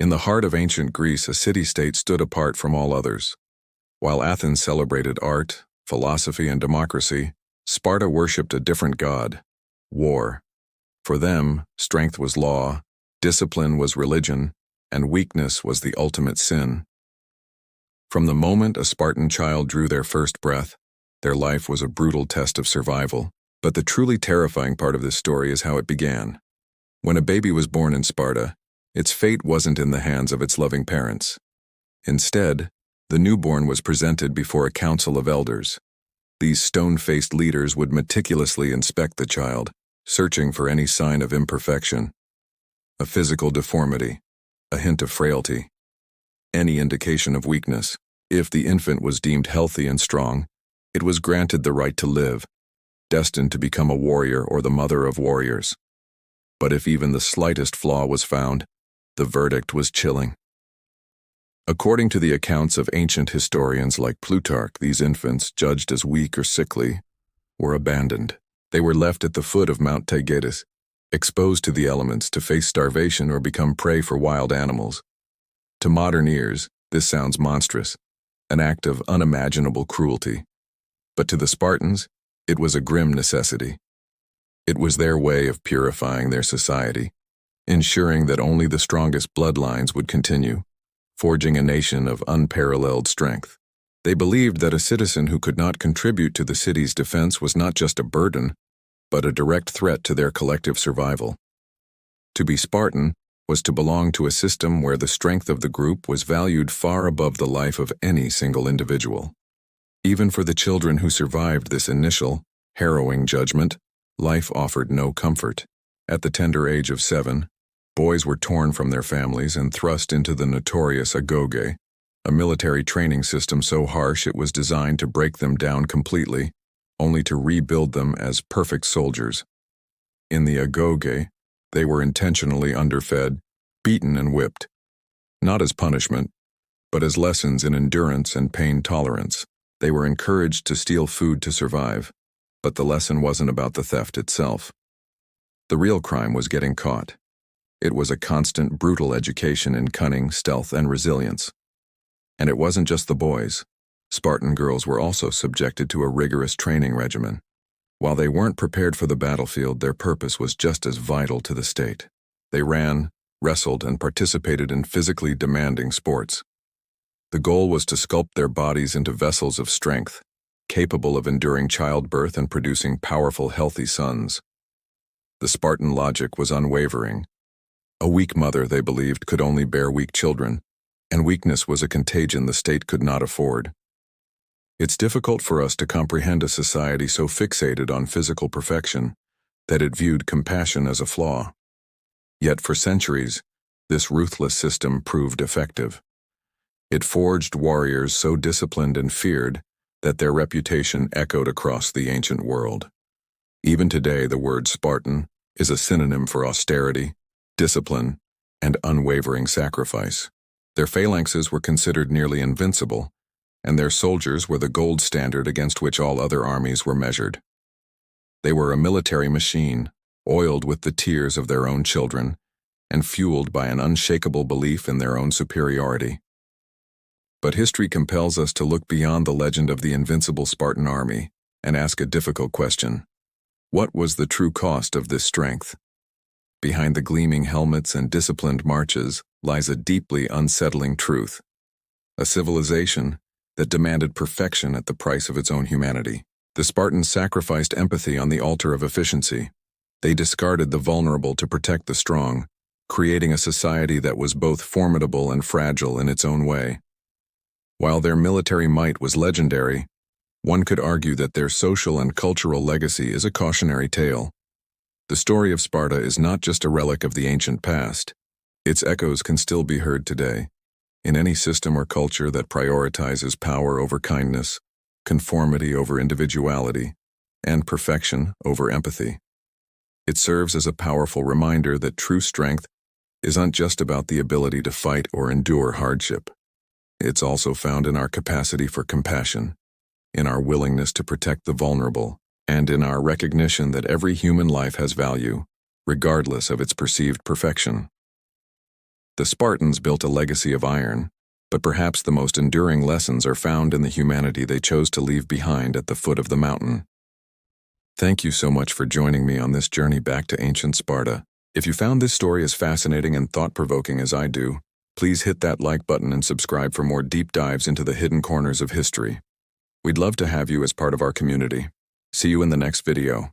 In the heart of ancient Greece, a city-state stood apart from all others. While Athens celebrated art, philosophy, and democracy, Sparta worshipped a different god: war. For them, strength was law, discipline was religion, and weakness was the ultimate sin. From the moment a Spartan child drew their first breath, their life was a brutal test of survival. But the truly terrifying part of this story is how it began. When a baby was born in Sparta, its fate wasn't in the hands of its loving parents. Instead, the newborn was presented before a council of elders. These stone-faced leaders would meticulously inspect the child, searching for any sign of imperfection, a physical deformity, a hint of frailty, any indication of weakness. If the infant was deemed healthy and strong, it was granted the right to live, destined to become a warrior or the mother of warriors. But if even the slightest flaw was found, the verdict was chilling. According to the accounts of ancient historians like Plutarch, these infants, judged as weak or sickly, were abandoned. They were left at the foot of Mount Taygetus, exposed to the elements to face starvation or become prey for wild animals. To modern ears, this sounds monstrous, an act of unimaginable cruelty. But to the Spartans, it was a grim necessity. It was their way of purifying their society, ensuring that only the strongest bloodlines would continue, forging a nation of unparalleled strength. They believed that a citizen who could not contribute to the city's defense was not just a burden, but a direct threat to their collective survival. To be Spartan was to belong to a system where the strength of the group was valued far above the life of any single individual. Even for the children who survived this initial, harrowing judgment, life offered no comfort. At the tender age of 7, boys were torn from their families and thrust into the notorious agoge, a military training system so harsh it was designed to break them down completely, only to rebuild them as perfect soldiers. In the agoge, they were intentionally underfed, beaten and whipped, not as punishment, but as lessons in endurance and pain tolerance. They were encouraged to steal food to survive, but the lesson wasn't about the theft itself. The real crime was getting caught. It was a constant, brutal education in cunning, stealth, and resilience. And it wasn't just the boys. Spartan girls were also subjected to a rigorous training regimen. While they weren't prepared for the battlefield, their purpose was just as vital to the state. They ran, wrestled, and participated in physically demanding sports. The goal was to sculpt their bodies into vessels of strength, capable of enduring childbirth and producing powerful, healthy sons. The Spartan logic was unwavering. A weak mother, they believed, could only bear weak children, and weakness was a contagion the state could not afford. It's difficult for us to comprehend a society so fixated on physical perfection that it viewed compassion as a flaw. Yet for centuries, this ruthless system proved effective. It forged warriors so disciplined and feared that their reputation echoed across the ancient world. Even today, the word Spartan is a synonym for austerity, discipline, and unwavering sacrifice. Their phalanxes were considered nearly invincible, and their soldiers were the gold standard against which all other armies were measured. They were a military machine, oiled with the tears of their own children, and fueled by an unshakable belief in their own superiority. But history compels us to look beyond the legend of the invincible Spartan army and ask a difficult question. What was the true cost of this strength? Behind the gleaming helmets and disciplined marches lies a deeply unsettling truth. A civilization that demanded perfection at the price of its own humanity. The Spartans sacrificed empathy on the altar of efficiency. They discarded the vulnerable to protect the strong, creating a society that was both formidable and fragile in its own way. While their military might was legendary, one could argue that their social and cultural legacy is a cautionary tale. The story of Sparta is not just a relic of the ancient past. Its echoes can still be heard today, in any system or culture that prioritizes power over kindness, conformity over individuality, and perfection over empathy. It serves as a powerful reminder that true strength isn't just about the ability to fight or endure hardship. It's also found in our capacity for compassion, in our willingness to protect the vulnerable, and in our recognition that every human life has value, regardless of its perceived perfection. The Spartans built a legacy of iron, but perhaps the most enduring lessons are found in the humanity they chose to leave behind at the foot of the mountain. Thank you so much for joining me on this journey back to ancient Sparta. If you found this story as fascinating and thought-provoking as I do, please hit that like button and subscribe for more deep dives into the hidden corners of history. We'd love to have you as part of our community. See you in the next video.